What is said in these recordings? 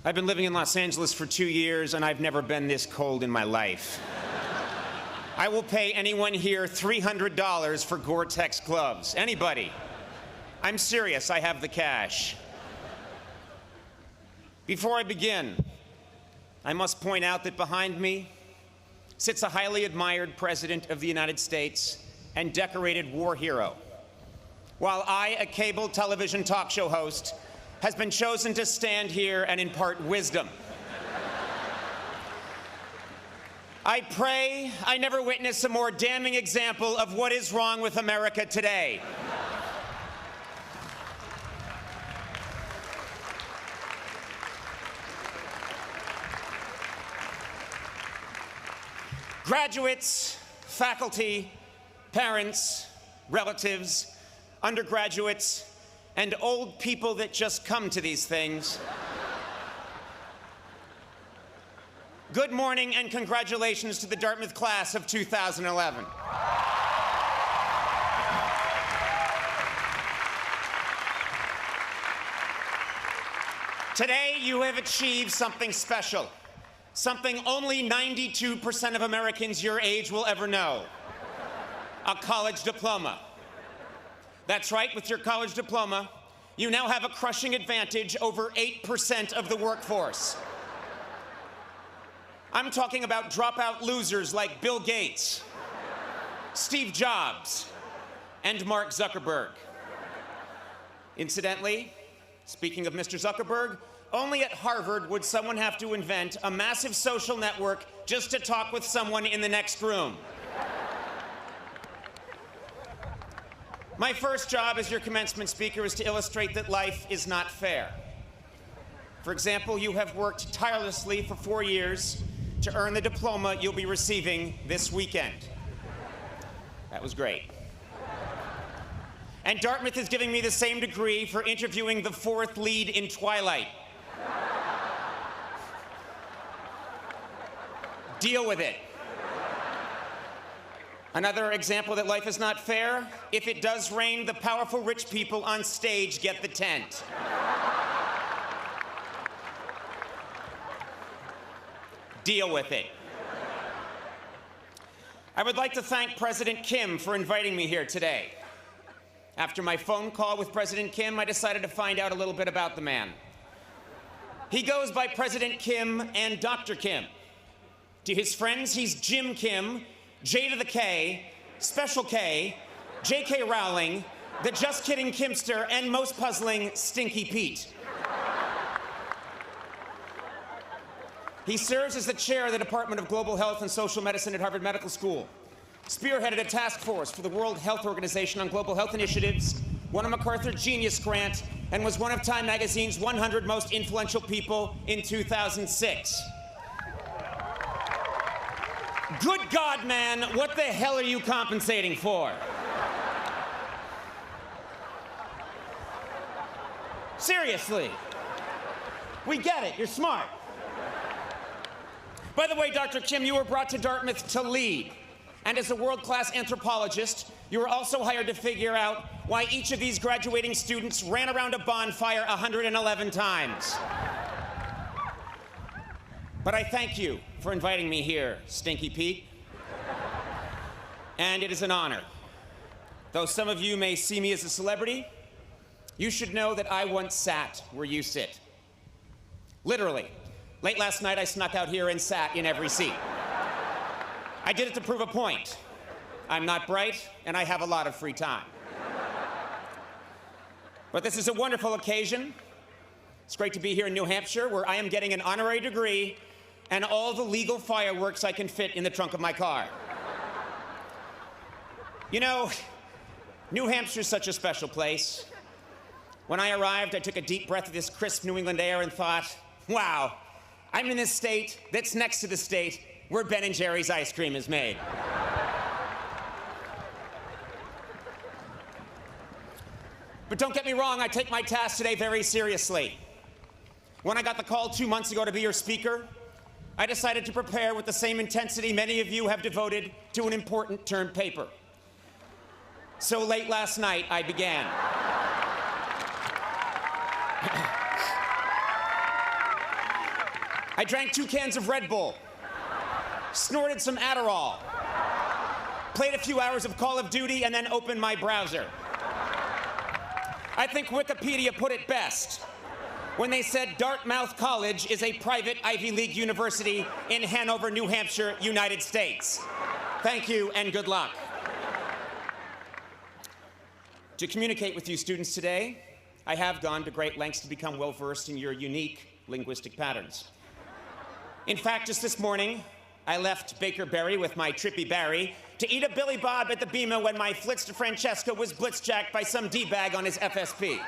I've been living in Los Angeles for 2 years, and I've never been this cold in my life. I will pay anyone here $300 for Gore-Tex gloves. Anybody. I'm serious, I have the cash. Before I begin, I must point out that behind me sits a highly admired President of the United States and decorated war hero, while I, a cable television talk show host, has been chosen to stand here and impart wisdom. I pray I never witness a more damning example of what is wrong with America today. Graduates, faculty, parents, relatives, undergraduates, and old people that just come to these things. Good morning and congratulations to the Dartmouth class of 2011. Today, you have achieved something special, something only 92% of Americans your age will ever know: a college diploma. That's right, with your college diploma, you now have a crushing advantage over 8% of the workforce. I'm talking about dropout losers like Bill Gates, Steve Jobs, and Mark Zuckerberg. Incidentally, speaking of Mr. Zuckerberg, only at Harvard would someone have to invent a massive social network just to talk with someone in the next room. My first job as your commencement speaker is to illustrate that life is not fair. For example, you have worked tirelessly for 4 years to earn the diploma you'll be receiving this weekend. That was great. And Dartmouth is giving me the same degree for interviewing the fourth lead in Twilight. Deal with it. Another example that life is not fair: if it does rain, the powerful rich people on stage get the tent. Deal with it. I would like to thank President Kim for inviting me here today. After my phone call with President Kim, I decided to find out a little bit about the man. He goes by President Kim and Dr. Kim. To his friends, he's Jim Kim, J to the K, Special K, J.K. Rowling, the Just Kidding Kimster, and most puzzling, Stinky Pete. He serves as the chair of the Department of Global Health and Social Medicine at Harvard Medical School, spearheaded a task force for the World Health Organization on global health initiatives, won a MacArthur Genius Grant, and was one of Time Magazine's 100 most influential people in 2006. Good God, man, what the hell are you compensating for? Seriously. We get it, you're smart. By the way, Dr. Kim, you were brought to Dartmouth to lead. And as a world-class anthropologist, you were also hired to figure out why each of these graduating students ran around a bonfire 111 times. But I thank you for inviting me here, Stinky Pete. And it is an honor. Though some of you may see me as a celebrity, you should know that I once sat where you sit. Literally. Late last night, I snuck out here and sat in every seat. I did it to prove a point. I'm not bright, and I have a lot of free time. But this is a wonderful occasion. It's great to be here in New Hampshire, where I am getting an honorary degree and all the legal fireworks I can fit in the trunk of my car. You know, New Hampshire's such a special place. When I arrived, I took a deep breath of this crisp New England air and thought, wow, I'm in this state that's next to the state where Ben & Jerry's ice cream is made. But don't get me wrong, I take my task today very seriously. When I got the call 2 months ago to be your speaker, I decided to prepare with the same intensity many of you have devoted to an important term paper. So late last night, I began. I drank 2 cans of Red Bull, snorted some Adderall, played a few hours of Call of Duty, and then opened my browser. I think Wikipedia put it best when they said Dartmouth College is a private Ivy League university in Hanover, New Hampshire, United States. Thank you and good luck. To communicate with you students today, I have gone to great lengths to become well-versed in your unique linguistic patterns. In fact, just this morning, I left Baker Berry with my Trippy Barry to eat a Billy Bob at the Bima when my Flitz de Francesca was blitzjacked by some D-bag on his FSP.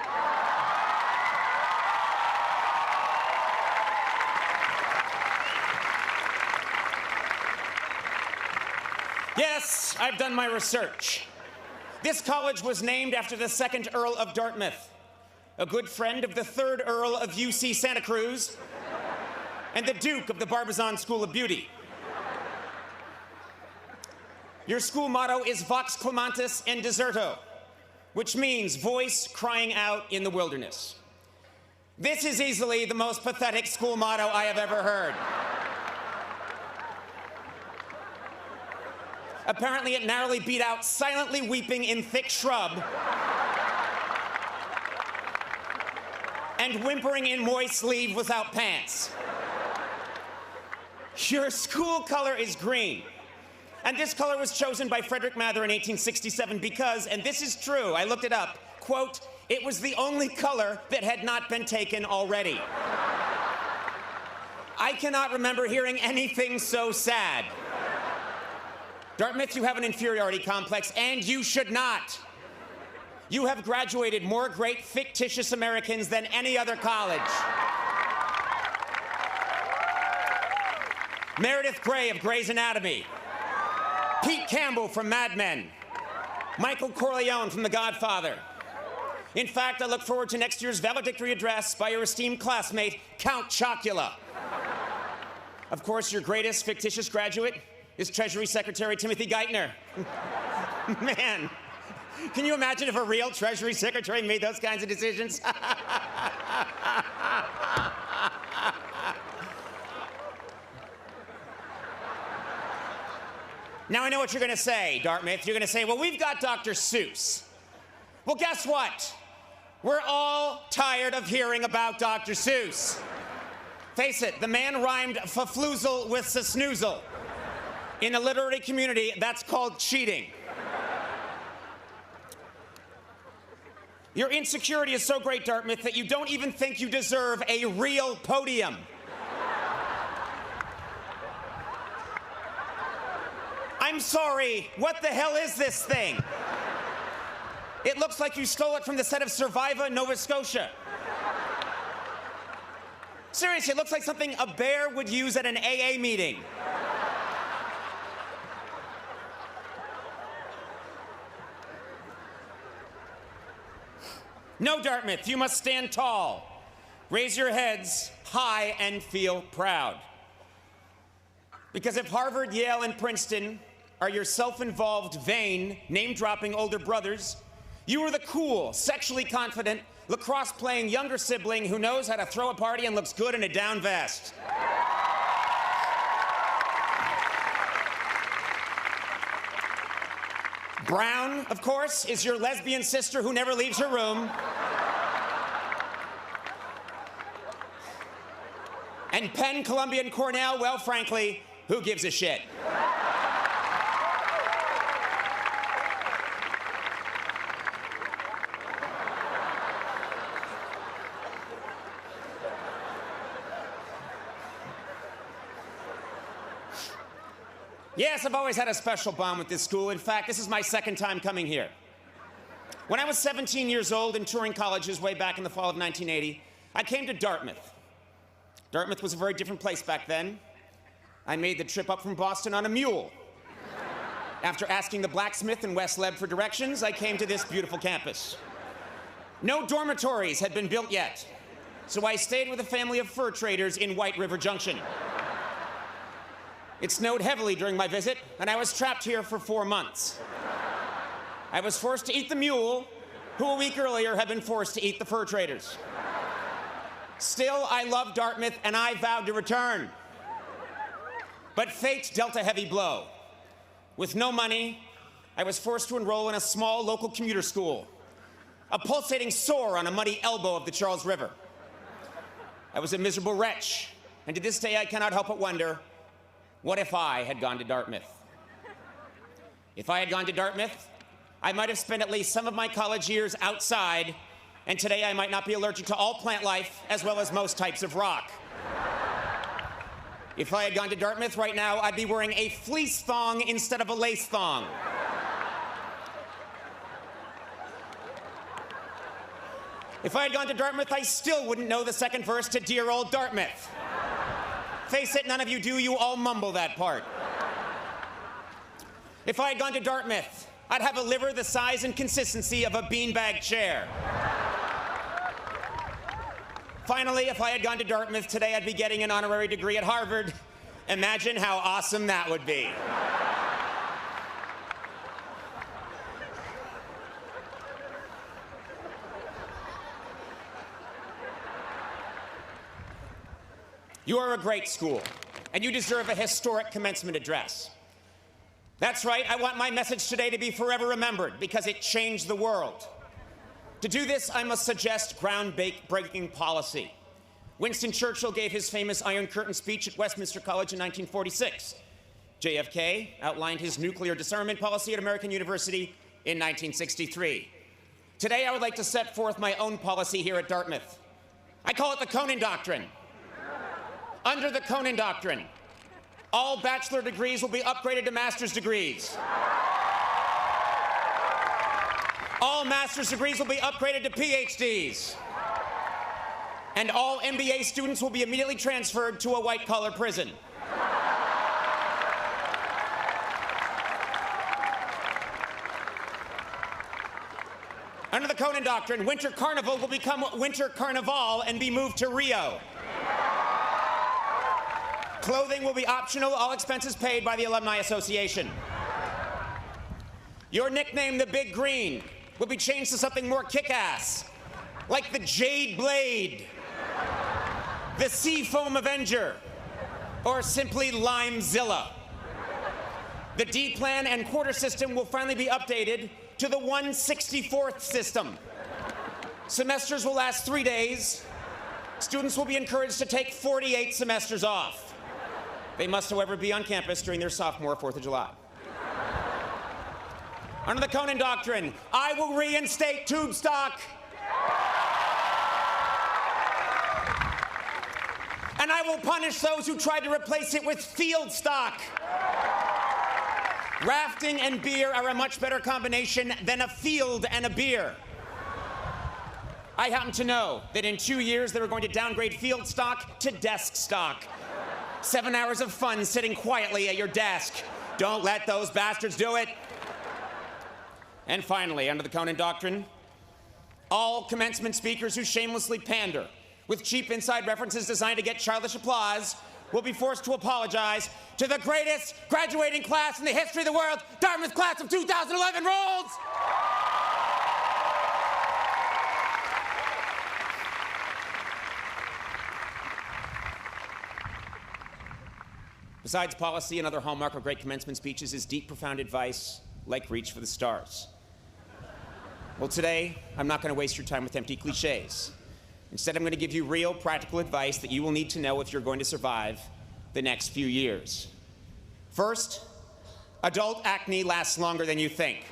Yes, I've done my research. This college was named after the 2nd Earl of Dartmouth, a good friend of the 3rd Earl of UC Santa Cruz, and the Duke of the Barbizon School of Beauty. Your school motto is Vox Clamantis in Deserto, which means voice crying out in the wilderness. This is easily the most pathetic school motto I have ever heard. Apparently, it narrowly beat out silently weeping in thick shrub and whimpering in moist leave without pants. Your school color is green. And this color was chosen by Frederick Mather in 1867 because, and this is true, I looked it up, quote, it was the only color that had not been taken already. I cannot remember hearing anything so sad. Dartmouth, you have an inferiority complex, and you should not. You have graduated more great fictitious Americans than any other college. Meredith Grey of Grey's Anatomy, Pete Campbell from Mad Men, Michael Corleone from The Godfather. In fact, I look forward to next year's valedictory address by your esteemed classmate, Count Chocula. Of course, your greatest fictitious graduate is Treasury Secretary Timothy Geithner. Man, can you imagine if a real Treasury Secretary made those kinds of decisions? Now I know what you're gonna say, Dartmouth. You're gonna say, well, we've got Dr. Seuss. Well, guess what? We're all tired of hearing about Dr. Seuss. Face it, the man rhymed fafloozle with snoozle. In the literary community, that's called cheating. Your insecurity is so great, Dartmouth, that you don't even think you deserve a real podium. I'm sorry, what the hell is this thing? It looks like you stole it from the set of Survivor, Nova Scotia. Seriously, it looks like something a bear would use at an AA meeting. No, Dartmouth, you must stand tall. Raise your heads high and feel proud. Because if Harvard, Yale, and Princeton are your self-involved, vain, name-dropping older brothers, you are the cool, sexually confident, lacrosse-playing younger sibling who knows how to throw a party and looks good in a down vest. Brown, of course, is your lesbian sister who never leaves her room. And Penn, Columbia, and Cornell, well, frankly, who gives a shit? Yes, I've always had a special bond with this school. In fact, this is my 2nd time coming here. When I was 17 years old and touring colleges way back in the fall of 1980, I came to Dartmouth. Dartmouth was a very different place back then. I made the trip up from Boston on a mule. After asking the blacksmith in West Leb for directions, I came to this beautiful campus. No dormitories had been built yet, so I stayed with a family of fur traders in White River Junction. It snowed heavily during my visit, and I was trapped here for 4 months. I was forced to eat the mule, who a week earlier had been forced to eat the fur traders. Still, I love Dartmouth, and I vowed to return. But fate dealt a heavy blow. With no money, I was forced to enroll in a small local commuter school, a pulsating sore on a muddy elbow of the Charles River. I was a miserable wretch, and to this day I cannot help but wonder, what if I had gone to Dartmouth? If I had gone to Dartmouth, I might have spent at least some of my college years outside, and today I might not be allergic to all plant life, as well as most types of rock. If I had gone to Dartmouth right now, I'd be wearing a fleece thong instead of a lace thong. If I had gone to Dartmouth, I still wouldn't know the second verse to Dear Old Dartmouth. Face it, none of you do, you all mumble that part. If I had gone to Dartmouth, I'd have a liver the size and consistency of a beanbag chair. Finally, if I had gone to Dartmouth today, I'd be getting an honorary degree at Harvard. Imagine how awesome that would be. You are a great school, and you deserve a historic commencement address. That's right, I want my message today to be forever remembered because it changed the world. To do this, I must suggest groundbreaking policy. Winston Churchill gave his famous Iron Curtain speech at Westminster College in 1946. JFK outlined his nuclear disarmament policy at American University in 1963. Today, I would like to set forth my own policy here at Dartmouth. I call it the Conan Doctrine. Under the Conan Doctrine, all bachelor degrees will be upgraded to master's degrees. All master's degrees will be upgraded to PhDs. And all MBA students will be immediately transferred to a white-collar prison. Under the Conan Doctrine, Winter Carnival will become Winter Carnival and be moved to Rio. Clothing will be optional, all expenses paid by the Alumni Association. Your nickname, the Big Green, will be changed to something more kick-ass, like the Jade Blade, the Seafoam Avenger, or simply Limezilla. The D-plan and quarter system will finally be updated to the 1/64th system. Semesters will last 3 days. Students will be encouraged to take 48 semesters off. They must, however, be on campus during their sophomore 4th of July. Under the Conan Doctrine, I will reinstate tube stock. And I will punish those who tried to replace it with field stock. Rafting and beer are a much better combination than a field and a beer. I happen to know that in 2 years they were going to downgrade field stock to desk stock. 7 hours of fun sitting quietly at your desk. Don't let those bastards do it. And finally, under the Conan Doctrine, all commencement speakers who shamelessly pander with cheap inside references designed to get childish applause will be forced to apologize to the greatest graduating class in the history of the world, Dartmouth class of 2011 rolls! Besides policy, another hallmark of great commencement speeches is deep, profound advice, like reach for the stars. Well, today, I'm not going to waste your time with empty cliches. Instead, I'm going to give you real, practical advice that you will need to know if you're going to survive the next few years. First, adult acne lasts longer than you think.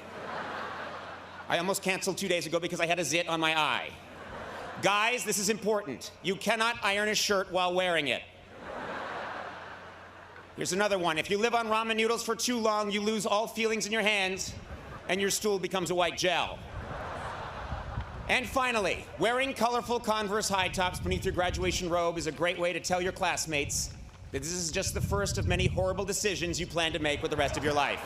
I almost canceled 2 days ago because I had a zit on my eye. Guys, this is important. You cannot iron a shirt while wearing it. Here's another one. If you live on ramen noodles for too long, you lose all feelings in your hands, and your stool becomes a white gel. And finally, wearing colorful Converse high tops beneath your graduation robe is a great way to tell your classmates that this is just the first of many horrible decisions you plan to make with the rest of your life.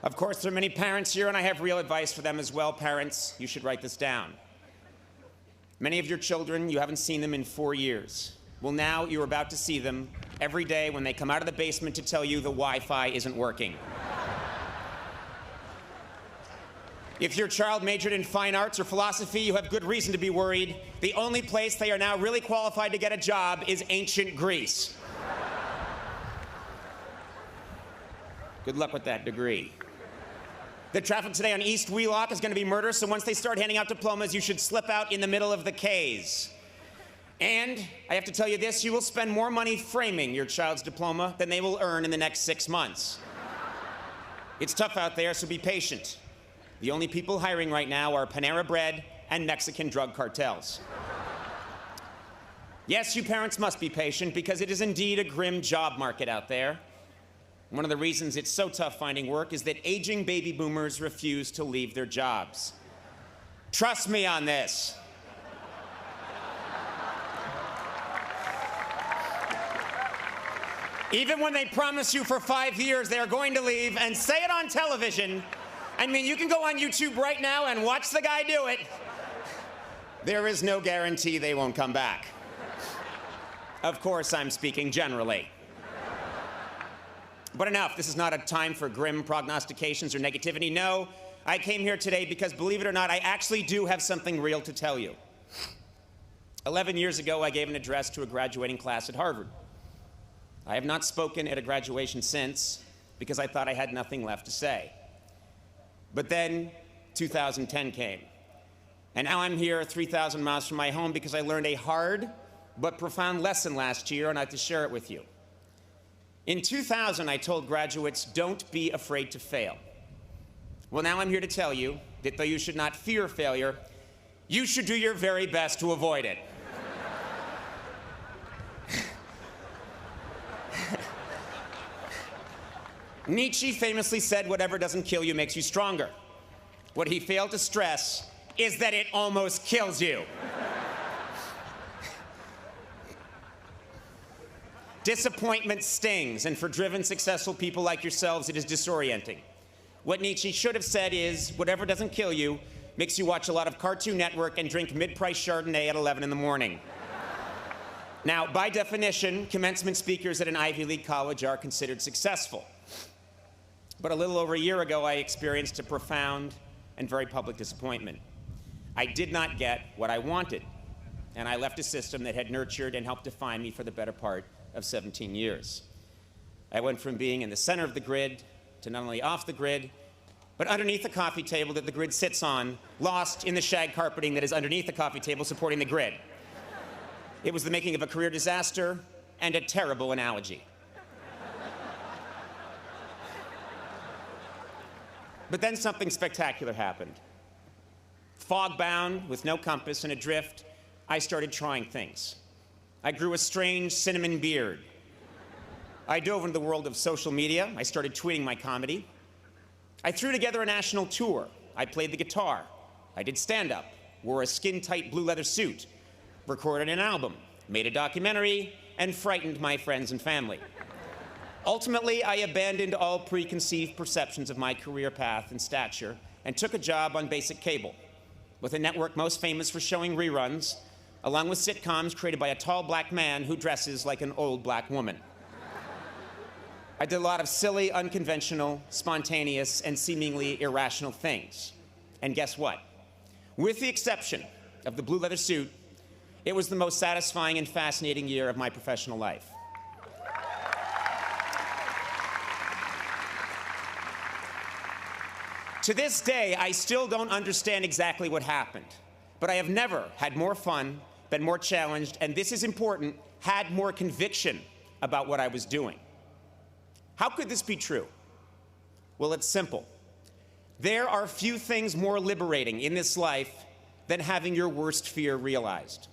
Of course, there are many parents here, and I have real advice for them as well. Parents, you should write this down. Many of your children, you haven't seen them in 4 years. Well, now you're about to see them every day when they come out of the basement to tell you the Wi-Fi isn't working. If your child majored in fine arts or philosophy, you have good reason to be worried. The only place they are now really qualified to get a job is ancient Greece. Good luck with that degree. The traffic today on East Wheelock is going to be murder, so once they start handing out diplomas, you should slip out in the middle of the K's. And I have to tell you this, you will spend more money framing your child's diploma than they will earn in the next 6 months. It's tough out there, so be patient. The only people hiring right now are Panera Bread and Mexican drug cartels. Yes, you parents must be patient because it is indeed a grim job market out there. One of the reasons it's so tough finding work is that aging baby boomers refuse to leave their jobs. Trust me on this. Even when they promise you for 5 years they are going to leave and say it on television, I mean, you can go on YouTube right now and watch the guy do it. There is no guarantee they won't come back. Of course, I'm speaking generally. But enough, this is not a time for grim prognostications or negativity. No, I came here today because, believe it or not, I actually do have something real to tell you. 11 years ago, I gave an address to a graduating class at Harvard. I have not spoken at a graduation since because I thought I had nothing left to say. But then 2010 came. And now I'm here 3,000 miles from my home because I learned a hard but profound lesson last year, and I have to share it with you. In 2000, I told graduates, don't be afraid to fail. Well, now I'm here to tell you that though you should not fear failure, you should do your very best to avoid it. Nietzsche famously said, whatever doesn't kill you makes you stronger. What he failed to stress is that it almost kills you. Disappointment stings, and for driven, successful people like yourselves, it is disorienting. What Nietzsche should have said is, whatever doesn't kill you makes you watch a lot of Cartoon Network and drink mid-price Chardonnay at 11 in the morning. Now, by definition, commencement speakers at an Ivy League college are considered successful. But a little over a year ago, I experienced a profound and very public disappointment. I did not get what I wanted, and I left a system that had nurtured and helped define me for the better part of 17 years. I went from being in the center of the grid to not only off the grid, but underneath the coffee table that the grid sits on, lost in the shag carpeting that is underneath the coffee table supporting the grid. It was the making of a career disaster and a terrible analogy. But then something spectacular happened. Fog-bound, with no compass and adrift, I started trying things. I grew a strange cinnamon beard. I dove into the world of social media. I started tweeting my comedy. I threw together a national tour. I played the guitar. I did stand-up, wore a skin-tight blue leather suit, recorded an album, made a documentary, and frightened my friends and family. Ultimately, I abandoned all preconceived perceptions of my career path and stature and took a job on basic cable, with a network most famous for showing reruns, along with sitcoms created by a tall black man who dresses like an old black woman. I did a lot of silly, unconventional, spontaneous, and seemingly irrational things. And guess what? With the exception of the blue leather suit, it was the most satisfying and fascinating year of my professional life. To this day, I still don't understand exactly what happened, but I have never had more fun, been more challenged, and this is important, had more conviction about what I was doing. How could this be true? Well, it's simple. There are few things more liberating in this life than having your worst fear realized.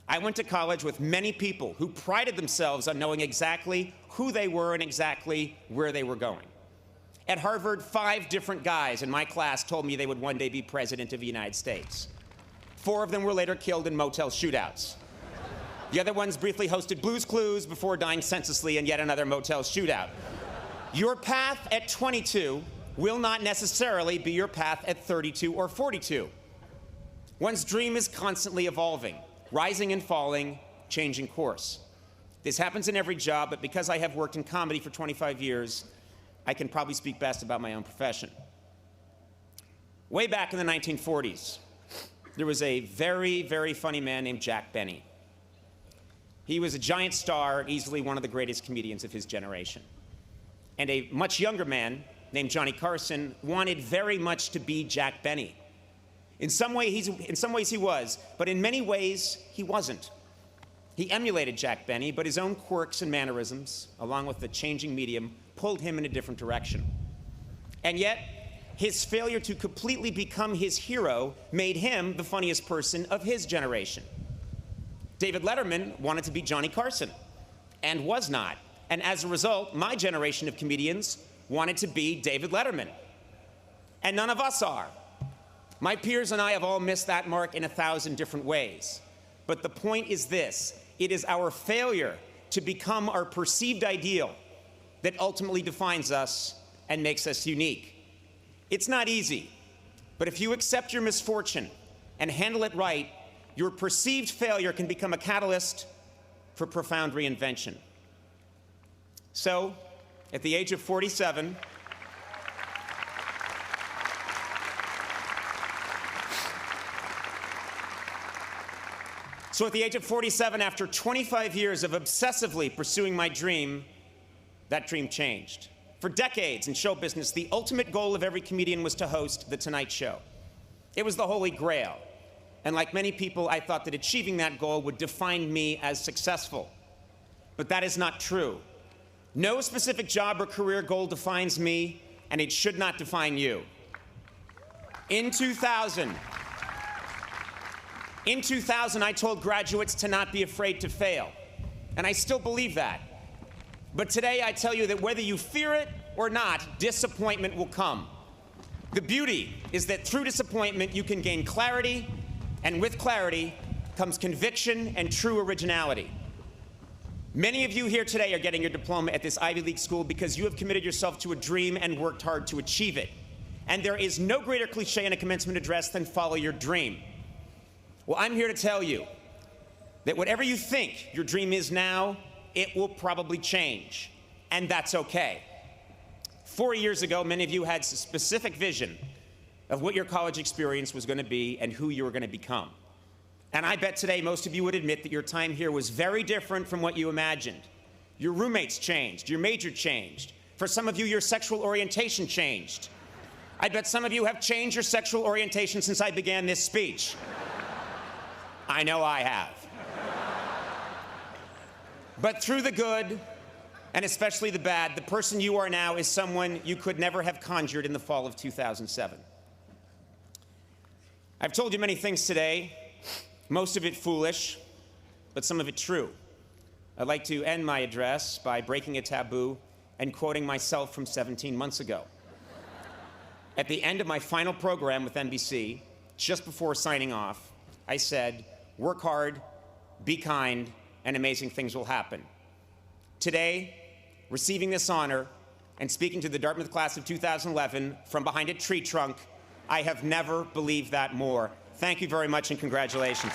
I went to college with many people who prided themselves on knowing exactly who they were and exactly where they were going. At Harvard, 5 different guys in my class told me they would one day be president of the United States. 4 of them were later killed in motel shootouts. The other ones briefly hosted Blue's Clues before dying senselessly in yet another motel shootout. Your path at 22 will not necessarily be your path at 32 or 42. One's dream is constantly evolving, rising and falling, changing course. This happens in every job, but because I have worked in comedy for 25 years, I can probably speak best about my own profession. Way back in the 1940s, there was a very, very funny man named Jack Benny. He was a giant star, easily one of the greatest comedians of his generation. And a much younger man named Johnny Carson wanted very much to be Jack Benny. In some ways he was, but in many ways he wasn't. He emulated Jack Benny, but his own quirks and mannerisms, along with the changing medium, pulled him in a different direction. And yet, his failure to completely become his hero made him the funniest person of his generation. David Letterman wanted to be Johnny Carson, and was not. And as a result, my generation of comedians wanted to be David Letterman. And none of us are. My peers and I have all missed that mark in 1,000 different ways. But the point is this: it is our failure to become our perceived ideal that ultimately defines us and makes us unique. It's not easy, but if you accept your misfortune and handle it right, your perceived failure can become a catalyst for profound reinvention. So, at the age of 47, after 25 years of obsessively pursuing my dream, that dream changed. For decades in show business, the ultimate goal of every comedian was to host The Tonight Show. It was the holy grail. And like many people, I thought that achieving that goal would define me as successful. But that is not true. No specific job or career goal defines me, and it should not define you. In 2000, I told graduates to not be afraid to fail. And I still believe that. But today I tell you that whether you fear it or not, disappointment will come. The beauty is that through disappointment you can gain clarity, and with clarity comes conviction and true originality. Many of you here today are getting your diploma at this Ivy League school because you have committed yourself to a dream and worked hard to achieve it. And there is no greater cliche in a commencement address than follow your dream. Well, I'm here to tell you that whatever you think your dream is now, it will probably change, and that's okay. 4 years ago, many of you had a specific vision of what your college experience was going to be and who you were going to become. And I bet today most of you would admit that your time here was very different from what you imagined. Your roommates changed, your major changed. For some of you, your sexual orientation changed. I bet some of you have changed your sexual orientation since I began this speech. I know I have. But through the good, and especially the bad, the person you are now is someone you could never have conjured in the fall of 2007. I've told you many things today, most of it foolish, but some of it true. I'd like to end my address by breaking a taboo and quoting myself from 17 months ago. At the end of my final program with NBC, just before signing off, I said, "Work hard, be kind, and amazing things will happen." Today, receiving this honor and speaking to the Dartmouth class of 2011 from behind a tree trunk, I have never believed that more. Thank you very much and congratulations.